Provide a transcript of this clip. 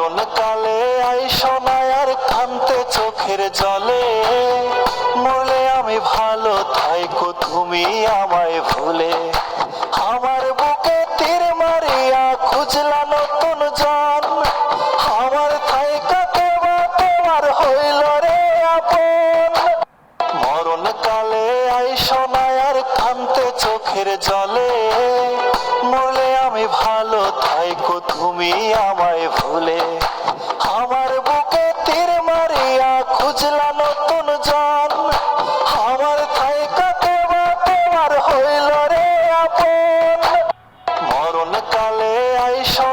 মরণ কালে আইসো না আর কান্তে চোখের জলে, মরলে আমি ভালো থাইকো তুমি আমায় ভুলে। আমার বুকে তীর মারিয়া খুঁজলা নতুন জন, আমার থাইকা কেবা তোমার হইল রে আপন। মরণ কালে আইসো না আর কান্তে চোখের জলে, মরলে আমি ভালো থাইকো তুমি আমায় ভুলে। আমার বুকে তীর মারিয়া খুঁজলা নতুন জন, আমার থাইকা কেবা তোমার হইল রে আপন। মরণ কালে আইসো